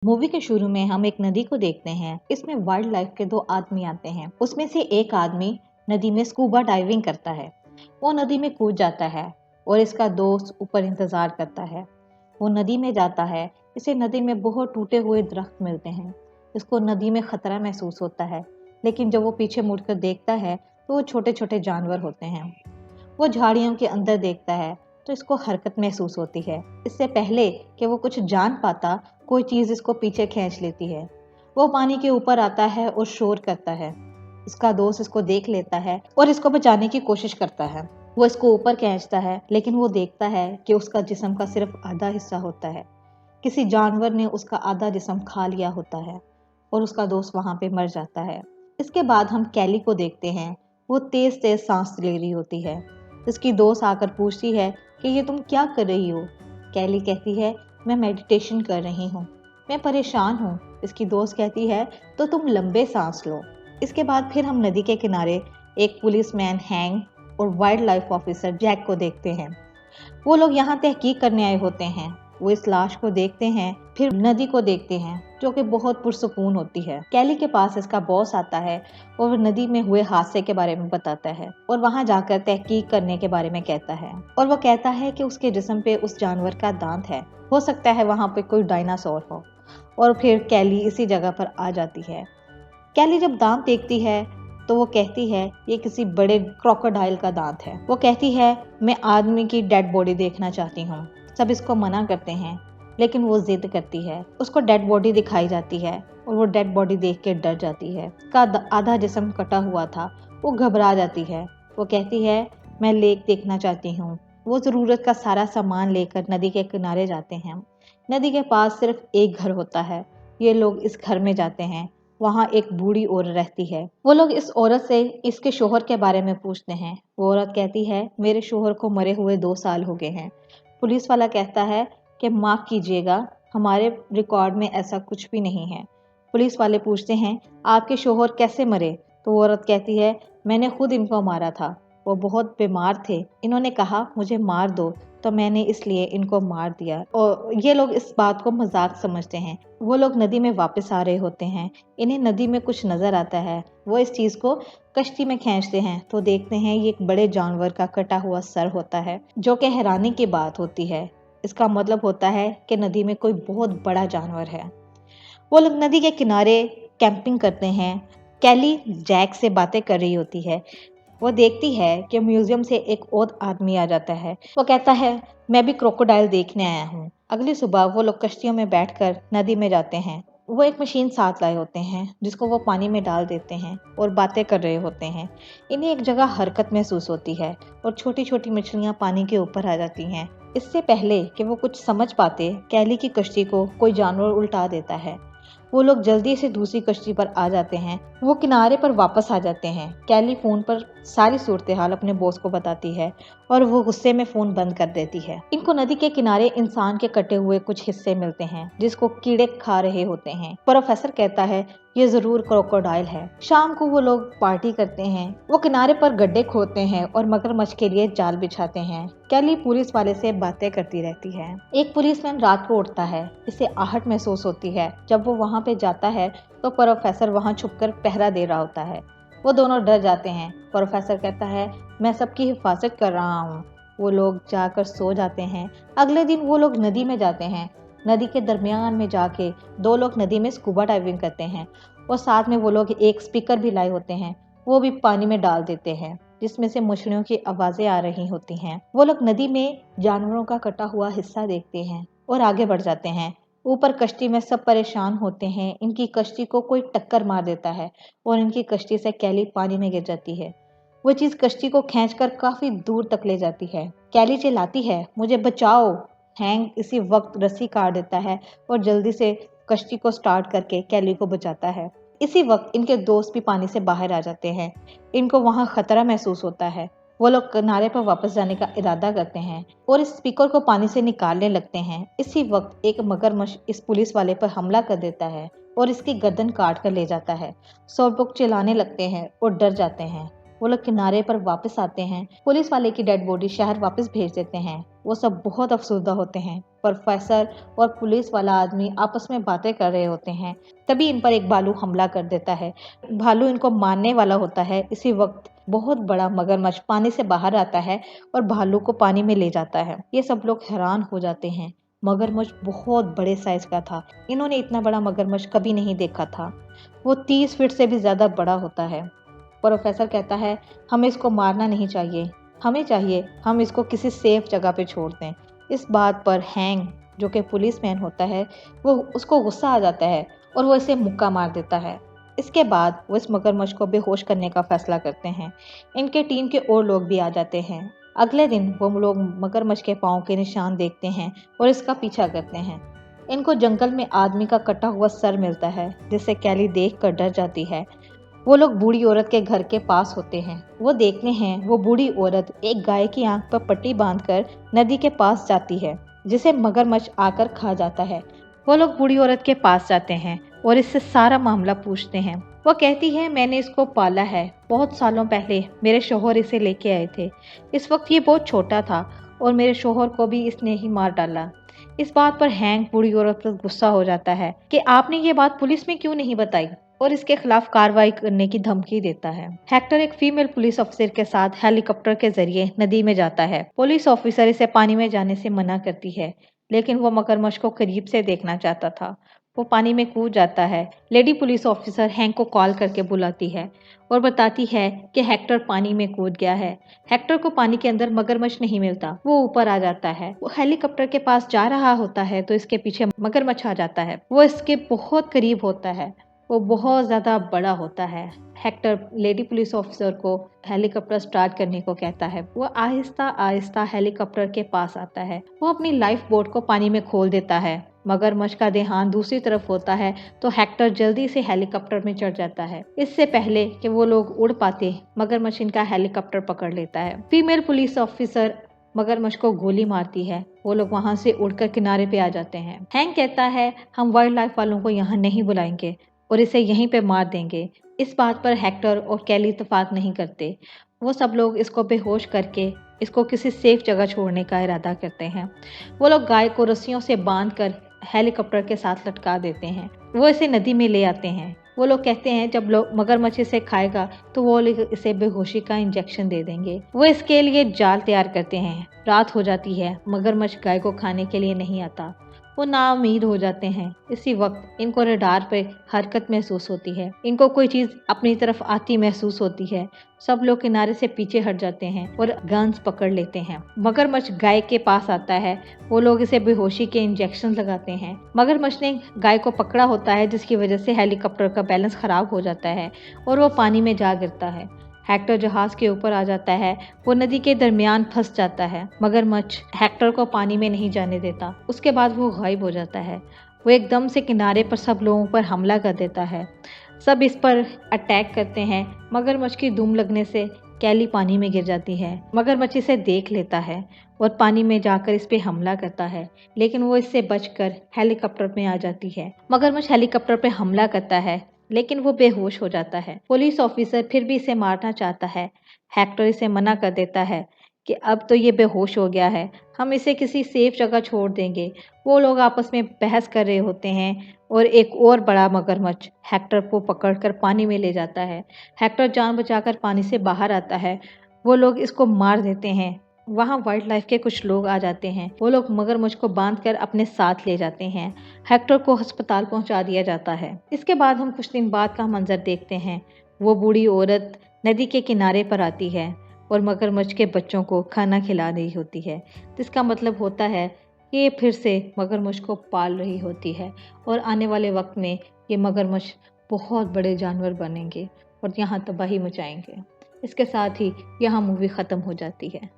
Movie के शुरू में हम एक नदी को देखते हैं। इसमें वाइल्ड लाइफ के दो आदमी आते हैं। उसमें से एक आदमी नदी में स्कूबा डाइविंग करता है। वो नदी में कूद जाता है और इसका दोस्त ऊपर इंतजार करता है। वो नदी में जाता है। इसे नदी में बहुत टूटे हुए दरख्त मिलते हैं। इसको नदी में खतरा महसूस होता है, लेकिन जब वो पीछे मुड़कर देखता है तो वो छोटे छोटे जानवर होते हैं। वो झाड़ियों के अंदर देखता है तो इसको हरकत महसूस होती है। इससे पहले कि वो कुछ जान पाता, कोई चीज़ इसको पीछे खींच लेती है। वो पानी के ऊपर आता है और शोर करता है। इसका दोस्त इसको देख लेता है और इसको बचाने की कोशिश करता है। वो इसको ऊपर खींचता है, लेकिन वो देखता है कि उसका जिस्म का सिर्फ आधा हिस्सा होता है। किसी जानवर ने उसका आधा जिस्म खा लिया होता है और उसका दोस्त वहां पे मर जाता है। इसके बाद हम कैली को देखते हैं। वो तेज तेज सांस ले रही होती है। इसकी दोस्त आकर पूछती है कि ये तुम क्या कर रही हो। कैली कहती है, मैं मेडिटेशन कर रही हूँ, मैं परेशान हूँ। इसकी दोस्त कहती है, तो तुम लंबे सांस लो। इसके बाद फिर हम नदी के किनारे एक पुलिसमैन हैंक और वाइल्ड लाइफ ऑफिसर जैक को देखते हैं। वो लोग यहाँ तहकीक करने आए होते हैं। वो इस लाश को देखते हैं, फिर नदी को देखते हैं जो कि बहुत पुरसुकून होती है। कैली के पास इसका बॉस आता है और नदी में हुए हादसे के बारे में बताता है और वहां जाकर तहकीक करने के बारे में कहता है। और वो कहता है कि उसके जिस्म पे उस जानवर का दांत है, हो सकता है वहां पे कोई डायनासोर हो। और फिर कैली इसी जगह पर आ जाती है। कैली जब दांत देखती है तो वो कहती है ये किसी बड़े क्रोकोडाइल का दांत है। वो कहती है, मैं आदमी की डेड बॉडी देखना चाहती हूँ। सब इसको मना करते हैं, लेकिन वो जिद करती है। उसको डेड बॉडी दिखाई जाती है और वो डेड बॉडी देख के डर जाती है। उसका आधा जिस्म कटा हुआ था। वो घबरा जाती है। वो कहती है, मैं लेक देखना चाहती हूँ। वो ज़रूरत का सारा सामान लेकर नदी के किनारे जाते हैं। नदी के पास सिर्फ एक घर होता है। ये लोग इस घर में जाते हैं। वहाँ एक बूढ़ी औरत रहती है। वो लोग इस औरत से इसके शोहर के बारे में पूछते हैं। वो औरत कहती है, मेरे शोहर को मरे हुए 2 साल हो गए हैं। पुलिस वाला कहता है कि माफ़ कीजिएगा, हमारे रिकॉर्ड में ऐसा कुछ भी नहीं है। पुलिस वाले पूछते हैं, आपके शोहर कैसे मरे? तो वो औरत कहती है, मैंने खुद इनको मारा था। वो बहुत बीमार थे, इन्होंने कहा मुझे मार दो, तो मैंने इसलिए इनको मार दिया। और ये लोग इस बात को मजाक समझते हैं। वो लोग नदी में वापस आ रहे होते हैं। इन्हें नदी में कुछ नज़र आता है। वो इस चीज़ को कश्ती में खींचते हैं तो देखते हैं ये एक बड़े जानवर का कटा हुआ सर होता है, जो कि हैरानी की बात होती है। इसका मतलब होता है कि नदी में कोई बहुत बड़ा जानवर है। वो लोग नदी के किनारे कैंपिंग करते हैं। कैली जैक से बातें कर रही होती है। वो देखती है कि म्यूजियम से एक और आदमी आ जाता है। वो कहता है, मैं भी क्रोकोडाइल देखने आया हूँ। अगली सुबह वो लोग कश्तियों में बैठकर नदी में जाते हैं। वो एक मशीन साथ लाए होते हैं जिसको वो पानी में डाल देते हैं और बातें कर रहे होते हैं। इन्हें एक जगह हरकत महसूस होती है और छोटी छोटी मछलियाँ पानी के ऊपर आ जाती हैं। इससे पहले कि वो कुछ समझ पाते, कैली की कश्ती को कोई जानवर उल्टा देता है। वो लोग जल्दी से दूसरी कश्ती पर आ जाते हैं। वो किनारे पर वापस आ जाते हैं। कैली फोन पर सारी सूरत हाल अपने बॉस को बताती है और वो गुस्से में फोन बंद कर देती है। इनको नदी के किनारे इंसान के कटे हुए कुछ हिस्से मिलते हैं जिसको कीड़े खा रहे होते हैं। प्रोफेसर कहता है, ये जरूर क्रोकोडाइल है। शाम को वो लोग पार्टी करते हैं। वो किनारे पर गड्ढे खोदते हैं और मगरमच्छ के लिए जाल बिछाते हैं। कैली पुलिस वाले से बातें करती रहती है। एक पुलिसमैन रात को उठता है। इसे आहट महसूस होती है। जब वो वहाँ पे जाता है तो प्रोफेसर वहाँ छुपकर पहरा दे रहा होता है। वो दोनों डर जाते हैं। प्रोफेसर कहता है, मैं सबकी हिफाजत कर रहा हूँ। वो लोग जाकर सो जाते हैं। अगले दिन वो लोग नदी में जाते हैं। नदी के दरमियान में जाके 2 लोग नदी में स्कूबा डाइविंग करते हैं और साथ में वो लोग एक स्पीकर भी लाए होते हैं। वो भी पानी में डाल देते हैं जिसमें से मछलियों की आवाज़ें आ रही होती हैं। वो लोग नदी में जानवरों का कटा हुआ हिस्सा देखते हैं और आगे बढ़ जाते हैं। ऊपर कश्ती में सब परेशान होते हैं। इनकी कश्ती को कोई टक्कर मार देता है और इनकी कश्ती से कैली पानी में गिर जाती है। वो चीज़ कश्ती को खींचकर काफ़ी दूर तक ले जाती है। कैली चिल्लाती है, मुझे बचाओ। हैंक इसी वक्त रस्सी काट देता है और जल्दी से कश्ती को स्टार्ट करके कैली को बचाता है। इसी वक्त इनके दोस्त भी पानी से बाहर आ जाते हैं। इनको वहाँ खतरा महसूस होता है। वो लोग किनारे पर वापस जाने का इरादा करते हैं और इस स्पीकर को पानी से निकालने लगते हैं। इसी वक्त एक मगरमच्छ इस पुलिस वाले पर हमला कर देता है और इसकी गर्दन काट कर ले जाता है। सब लोग चिल्लाने लगते हैं और डर जाते हैं। वो लोग किनारे पर वापस आते हैं। पुलिस वाले की डेड बॉडी शहर वापस भेज देते हैं। वो सब बहुत अफसरदा होते हैं। प्रोफेसर और पुलिस वाला आदमी आपस में बातें कर रहे होते हैं। तभी इन पर एक भालू हमला कर देता है। भालू इनको मारने वाला होता है। इसी वक्त बहुत बड़ा मगरमच्छ पानी से बाहर आता है और भालू को पानी में ले जाता है। ये सब लोग हैरान हो जाते हैं। मगरमच्छ बहुत बड़े साइज का था। इन्होंने इतना बड़ा मगरमच्छ कभी नहीं देखा था। वो 30 फीट से भी ज़्यादा बड़ा होता है। प्रोफेसर कहता है, हमें इसको मारना नहीं चाहिए। हमें चाहिए हम इसको किसी सेफ जगह पे छोड़ दें। इस बात पर हैंग, जो कि पुलिसमैन होता है, वो उसको गुस्सा आ जाता है और वो इसे मुक्का मार देता है। इसके बाद वो इस मगरमच्छ को बेहोश करने का फैसला करते हैं। इनके टीम के और लोग भी आ जाते हैं। अगले दिन वो लोग मगरमच्छ के पाँव के निशान देखते हैं और इसका पीछा करते हैं। इनको जंगल में आदमी का कटा हुआ सर मिलता है, जिसे कैली देख कर डर जाती है। वो लोग बूढ़ी औरत के घर के पास होते हैं। वो देखते हैं वो बूढ़ी औरत एक गाय की आंख पर पट्टी बांधकर नदी के पास जाती है, जिसे मगरमच्छ आकर खा जाता है। वो लोग बूढ़ी औरत के पास जाते हैं और इससे सारा मामला पूछते हैं। वो कहती है, मैंने इसको पाला है। बहुत सालों पहले मेरे शौहर इसे लेके आए थे। इस वक्त ये बहुत छोटा था और मेरे शौहर को भी इसने ही मार डाला। इस बात पर हैंक बूढ़ी औरत पर गुस्सा हो जाता है कि आपने ये बात पुलिस में क्यों नहीं बताई, और इसके खिलाफ कार्रवाई करने की धमकी देता है। हेक्टर एक फीमेल पुलिस ऑफिसर के साथ हेलीकॉप्टर के जरिए नदी में जाता है। पुलिस ऑफिसर इसे पानी में जाने से मना करती है, लेकिन वो मगरमच्छ को करीब से देखना चाहता था। वो पानी में कूद जाता है। लेडी पुलिस ऑफिसर हैंक को कॉल करके बुलाती है और बताती है कि हेक्टर पानी में कूद गया है। हेक्टर को पानी के अंदर मगरमच्छ नहीं मिलता। वो ऊपर आ जाता है। वो हेलीकॉप्टर के पास जा रहा होता है तो इसके पीछे मगरमच्छ आ जाता है। वो इसके बहुत करीब होता है। वो बहुत ज़्यादा बड़ा होता है। हेक्टर लेडी पुलिस ऑफिसर को हेलीकॉप्टर स्टार्ट करने को कहता है। वो आहिस्ता आहिस्ता हेलीकॉप्टर के पास आता है। वो अपनी लाइफ बोट को पानी में खोल देता है। मगरमच्छ का ध्यान दूसरी तरफ होता है तो हेक्टर जल्दी से हेलीकॉप्टर में चढ़ जाता है। इससे पहले कि वो लोग उड़ पाते, मगरमच्छ इनका हेलीकॉप्टर पकड़ लेता है। फीमेल पुलिस ऑफिसर मगरमच्छ को गोली मारती है। वो लोग वहां से उड़कर किनारे पे आ जाते हैं। हैंक कहता है, हम वाइल्ड लाइफ वालों को यहाँ नहीं बुलाएंगे और इसे यहीं पे मार देंगे। इस बात पर हेक्टर और कैली इत्तेफाक नहीं करते। वो सब लोग इसको बेहोश करके इसको किसी सेफ जगह छोड़ने का इरादा करते हैं। वो लोग गाय को रस्सियों से बांधकर हेलीकॉप्टर के साथ लटका देते हैं। वो इसे नदी में ले आते हैं। वो लोग कहते हैं जब लोग मगरमच्छ इसे खाएगा तो वो लोग इसे बेहोशी का इंजेक्शन दे देंगे। वो इसके लिए जाल तैयार करते हैं। रात हो जाती है। मगरमच्छ गाय को खाने के लिए नहीं आता। वो नाउम्मीद हो जाते हैं। इसी वक्त इनको रडार पे हरकत महसूस होती है। इनको कोई चीज अपनी तरफ आती महसूस होती है। सब लोग किनारे से पीछे हट जाते हैं और गन्स पकड़ लेते हैं। मगरमच्छ गाय के पास आता है। वो लोग इसे बेहोशी के इंजेक्शन लगाते हैं। मगरमच्छ ने गाय को पकड़ा होता है, जिसकी वजह से हेलीकॉप्टर का बैलेंस खराब हो जाता है और वो पानी में जा गिरता है। हेक्टर जहाज के ऊपर आ जाता है। वो नदी के दरमियान फंस जाता है। मगरमच्छ हेक्टर को पानी में नहीं जाने देता। उसके बाद वो गायब हो जाता है। वो एकदम से किनारे पर सब लोगों पर हमला कर देता है। सब इस पर अटैक करते हैं। मगरमच्छ की दुम लगने से कैली पानी में गिर जाती है। मगरमच्छ इसे देख लेता है और पानी में जाकर इस पे हमला करता है, लेकिन वो इससे बचकर हेलीकॉप्टर में आ जाती है। मगरमच्छ हेलीकॉप्टर पे हमला करता है, लेकिन वो बेहोश हो जाता है। पुलिस ऑफिसर फिर भी इसे मारना चाहता है। हेक्टर इसे मना कर देता है कि अब तो ये बेहोश हो गया है, हम इसे किसी सेफ जगह छोड़ देंगे। वो लोग आपस में बहस कर रहे होते हैं और एक और बड़ा मगरमच्छ हेक्टर को पकड़कर पानी में ले जाता है। हेक्टर जान बचाकर पानी से बाहर आता है। वो लोग इसको मार देते हैं। वहाँ वाइल्ड लाइफ के कुछ लोग आ जाते हैं। वो लोग मगरमच्छ को बांधकर अपने साथ ले जाते हैं। हेक्टर को अस्पताल पहुंचा दिया जाता है। इसके बाद हम कुछ दिन बाद का मंजर देखते हैं। वो बूढ़ी औरत नदी के किनारे पर आती है और मगरमच्छ के बच्चों को खाना खिला रही होती है, जिसका मतलब होता है कि ये फिर से मगरमच्छ को पाल रही होती है और आने वाले वक्त में ये मगरमच्छ बहुत बड़े जानवर बनेंगे और यहाँ तबाही मचाएंगे। इसके साथ ही यहाँ मूवी ख़त्म हो जाती है।